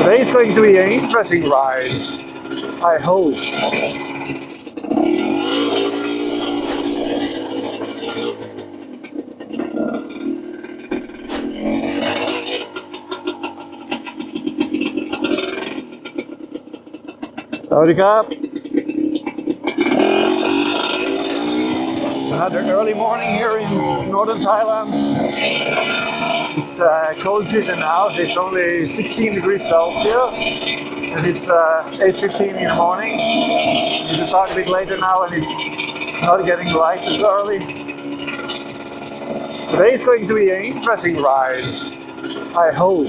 Today is going to be an interesting ride, I hope. Howdy, Cap. Another early morning here in northern Thailand. It's cold season now. It's only 16 degrees Celsius and it's 8:15 in the morning. It will start a bit later now and it's not getting light as early. Today is going to be an interesting ride, I hope.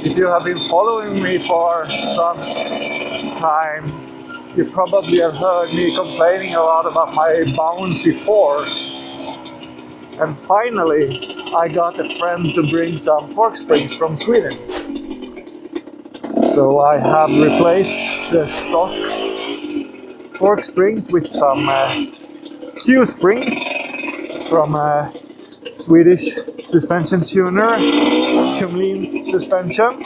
If you have been following me for some time, you probably have heard me complaining a lot about my bouncy forks. And finally, I got a friend to bring some fork springs from Sweden. So I have replaced the stock fork springs with some Q springs from a Swedish suspension tuner, Kumlin Suspension.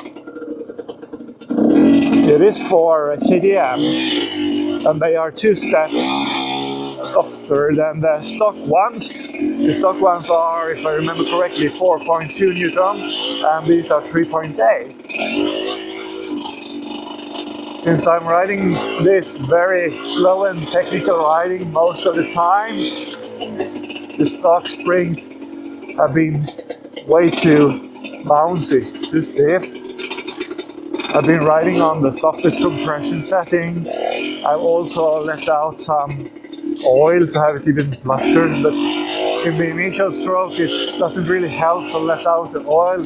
It is for KTM, and they are 2 steps softer than the stock ones. The stock ones are, if I remember correctly, 4.2 Newton, and these are 3.8. Since I'm riding this very slow and technical riding most of the time, the stock springs have been way too bouncy, too stiff. I've been riding on the softest compression setting. I've also let out some oil to have it even plusher, but in the initial stroke it doesn't really help to let out the oil.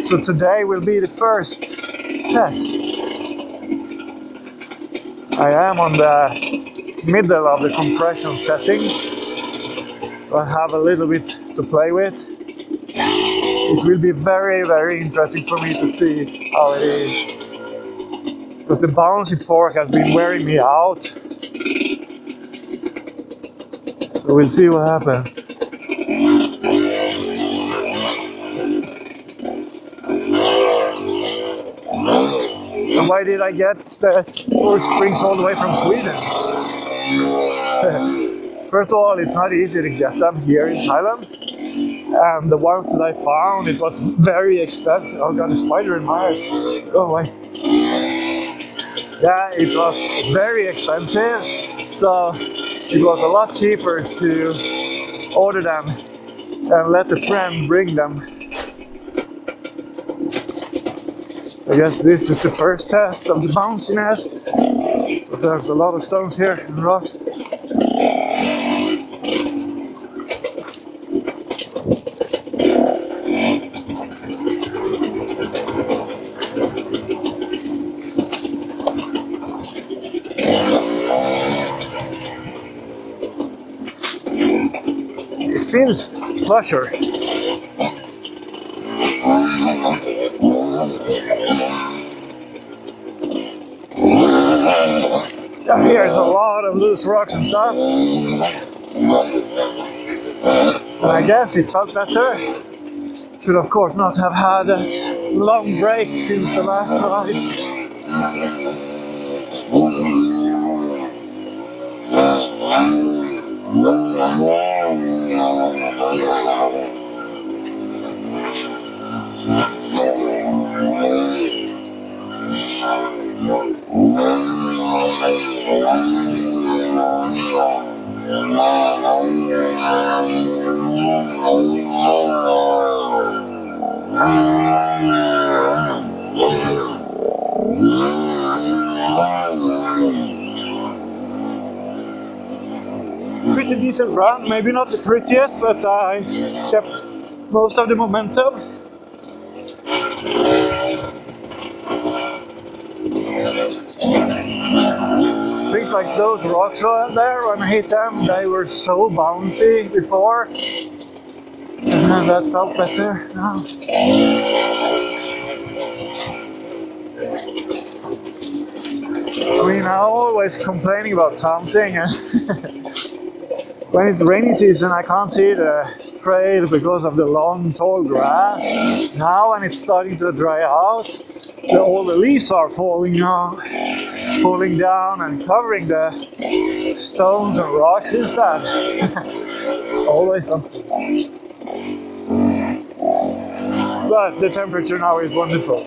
So today will be the first test. I am on the middle of the compression settings, so I have a little bit to play with. It will be very, very interesting for me to see how it is, because the bouncy fork has been wearing me out. So we'll see what happens. And why did I get the fork springs all the way from Sweden? First of all, it's not easy to get them here in Thailand. And the ones that I found, it was very expensive. Oh, got a spider in my eyes. Go away. Yeah, it was very expensive. So it was a lot cheaper to order them and let a friend bring them. I guess this is the first test of the bounciness. But there's a lot of stones here and rocks. It feels plusher. Down here is a lot of loose rocks and stuff. And I guess it felt better. Should of course not have had that long break since the last ride. Pretty decent run, maybe not the prettiest, but I kept most of the momentum. Things like those rocks out there, when I hit them, they were so bouncy before, and that felt better now. I mean, I'm always complaining about something, and when it's rainy season, I can't see the trail because of the long, tall grass. Now when it's starting to dry out, all the leaves are falling down and covering the stones and rocks instead. Always something. But the temperature now is wonderful.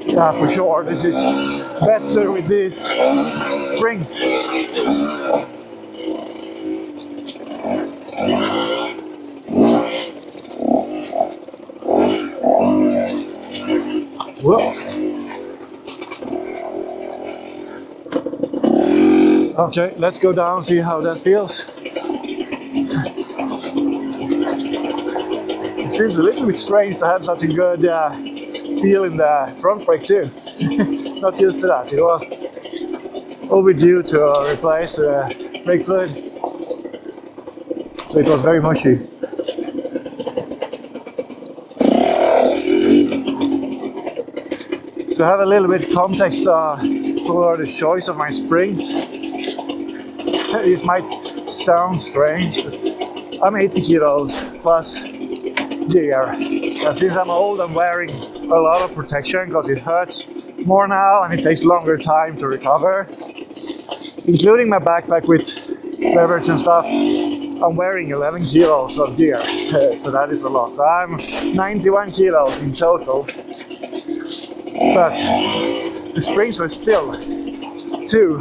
Yeah, for sure, this is better with these springs. Whoa. Okay, let's go down, see how that feels. It feels a little bit strange to have such a good feel in the front brake too. Not used to that. It was overdue to replace the brake fluid, so it was very mushy. To have a little bit context for the choice of my springs, this might sound strange, but I'm 80 kilos plus gear. And since I'm old, I'm wearing a lot of protection because it hurts more now and it takes longer time to recover. Including my backpack with beverage and stuff, I'm wearing 11 kilos of gear, so that is a lot. So I'm 91 kilos in total. But the springs were still too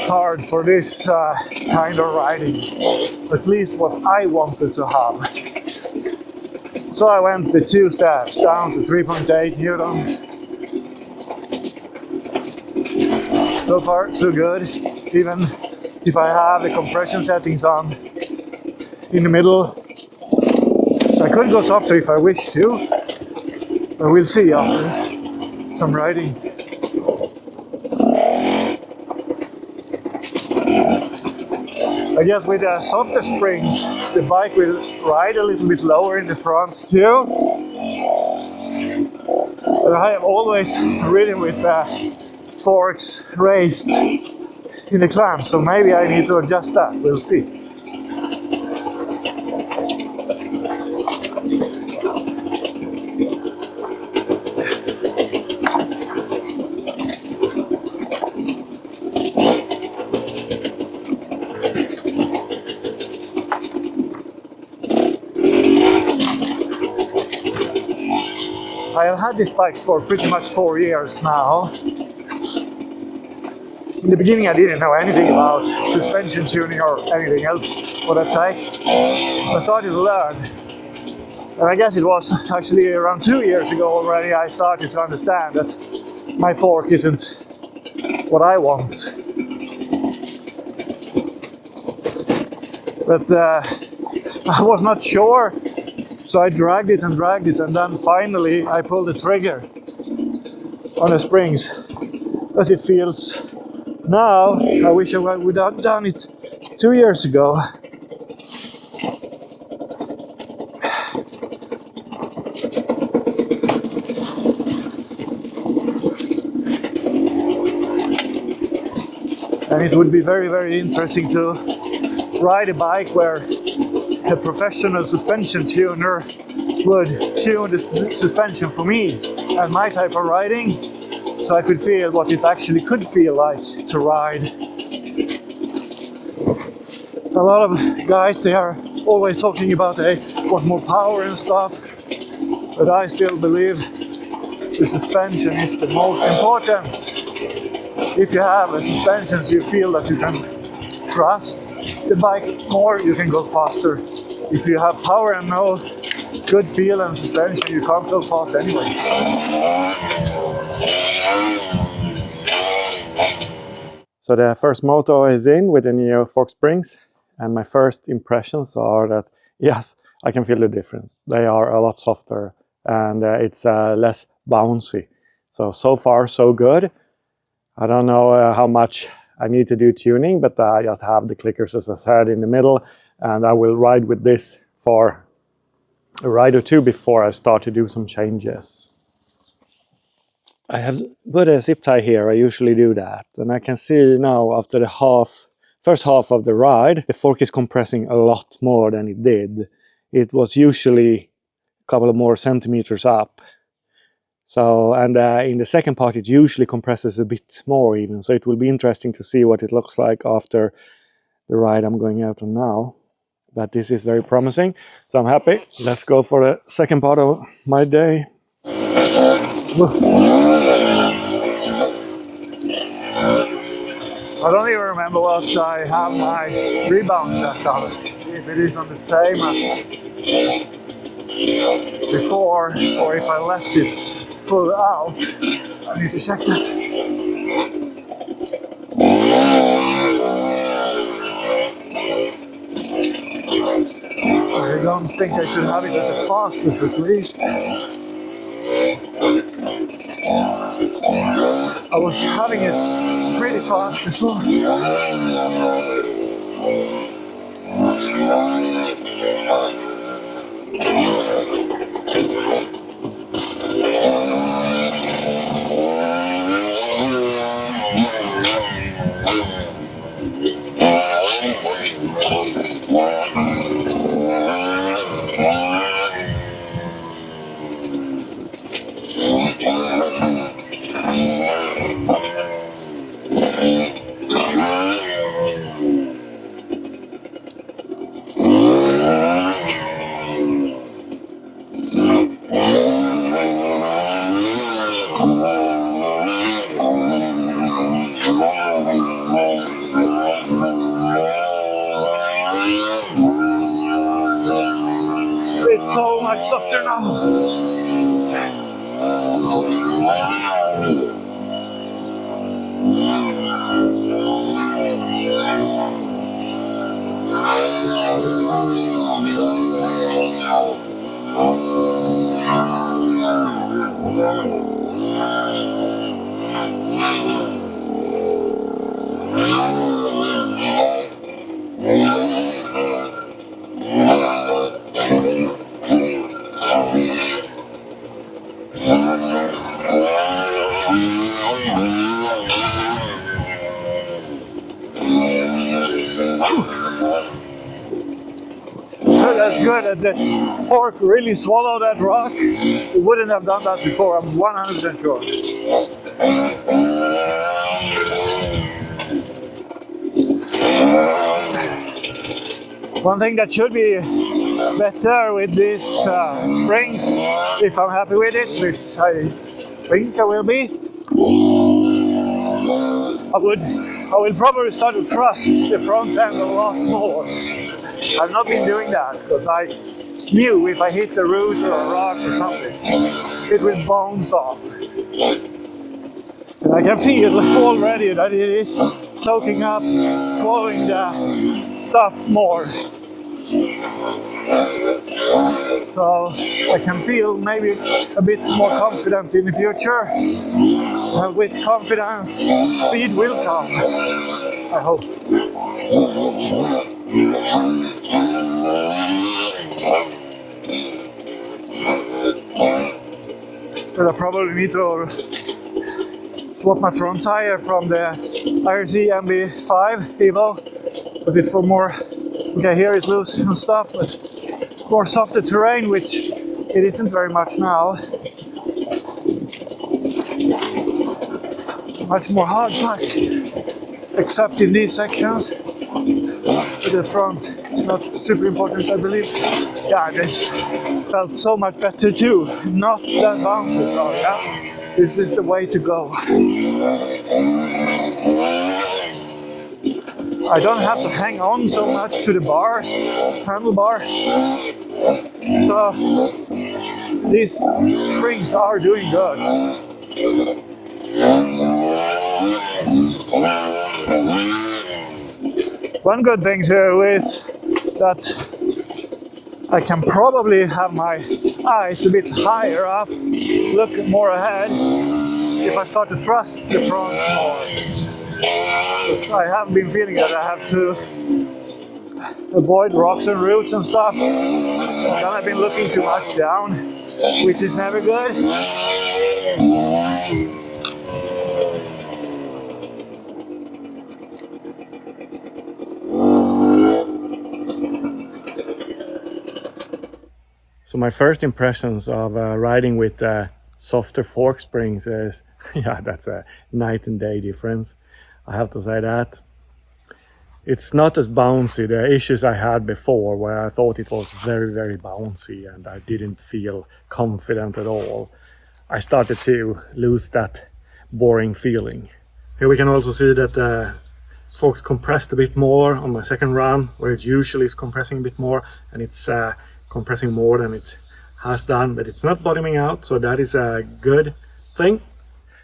hard for this kind of riding, at least what I wanted to have. So I went the 2 steps down to 3.8 Newton. So far, so good. Even if I have the compression settings on in the middle, I could go softer if I wish to, but we'll see after some riding. I guess with the softer springs, the bike will ride a little bit lower in the front too. But I have always ridden with the forks raised in the clamp, so maybe I need to adjust that. We'll see. I have had this bike for pretty much 4 years now. In the beginning I didn't know anything about suspension tuning or anything else for that type. I started to learn. And I guess it was actually around 2 years ago already I started to understand that my fork isn't what I want. But I was not sure, so I dragged it, and then finally I pulled the trigger on the springs as it feels now. I wish I would have done it 2 years ago. And it would be very, very interesting to ride a bike where a professional suspension tuner would tune the suspension for me and my type of riding, so I could feel what it actually could feel like to ride. A lot of guys, they are always talking about they want more power and stuff, but I still believe the suspension is the most important. If you have a suspension you feel that you can trust the bike more, you can go faster. If you have power and no good feel and suspension, you can't go fast anyway. So the first moto is in with the Neo fork springs, and my first impressions are that yes, I can feel the difference. They are a lot softer and it's less bouncy. So far so good. I don't know how much I need to do tuning, but I just have the clickers, as I said, in the middle, and I will ride with this for a ride or two before I start to do some changes. I have put a zip tie here. I usually do that, and I can see now after the first half of the ride, the fork is compressing a lot more than it did. It was usually a couple of more centimeters up. So, and in the second part, it usually compresses a bit more even. So it will be interesting to see what it looks like after the ride I'm going out on now. But this is very promising, so I'm happy. Let's go for the second part of my day. I don't even remember what I have my rebound set on. If it is on the same as before, or if I left it full out. I need to check that. I don't think I should have it at the fastest at least. I was having it pretty fast before. It's so much softer now. That's good. The fork really swallowed that rock. It wouldn't have done that before, I'm 100% sure. One thing that should be better with these springs, if I'm happy with it, which I think I will be, I will probably start to trust the front end a lot more. I've not been doing that because I knew if I hit the root or a rock or something, it will bounce off. And I can feel already that it is soaking up, swallowing the stuff more. So I can feel maybe a bit more confident in the future. And with confidence, speed will come, I hope. But I probably need to swap my front tire from the IRC MB5 Evo because it's for more, okay, here it's loose and stuff, but more softer terrain, which it isn't very much now. Much more hard pack, except in these sections. With the front, it's not super important, I believe. Yeah, this felt so much better too. Not that bouncy, so yeah, this is the way to go. I don't have to hang on so much to the bars, handlebar. So these springs are doing good. One good thing too is that I can probably have my eyes a bit higher up, look more ahead, if I start to trust the front more. I have been feeling that I have to avoid rocks and roots and stuff. And then I've been looking too much down, which is never good. So my first impressions of riding with softer fork springs is, yeah, that's a night and day difference. I have to say that. It's not as bouncy. The issues I had before where I thought it was very, very bouncy and I didn't feel confident at all. I started to lose that boring feeling. Here we can also see that the forks compressed a bit more on my second run, where it usually is compressing a bit more, and it's compressing more than it has done, but it's not bottoming out, so that is a good thing.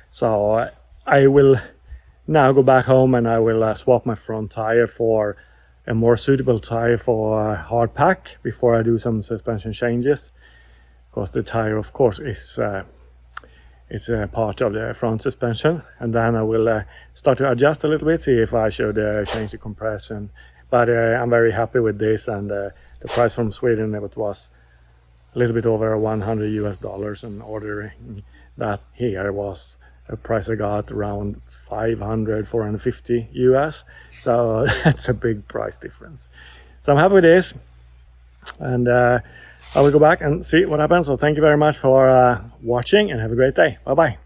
So I will now go back home and I will swap my front tire for a more suitable tire for hard pack before I do some suspension changes, because the tire of course is it's a part of the front suspension. And then I will start to adjust a little bit, see if I should change the compression. But I'm very happy with this, and the price from Sweden, it was a little bit over $100 US, and ordering that here was a price I got around 450 US. So that's a big price difference. So I'm happy with this, and I will go back and see what happens. So thank you very much for watching, and have a great day. Bye bye.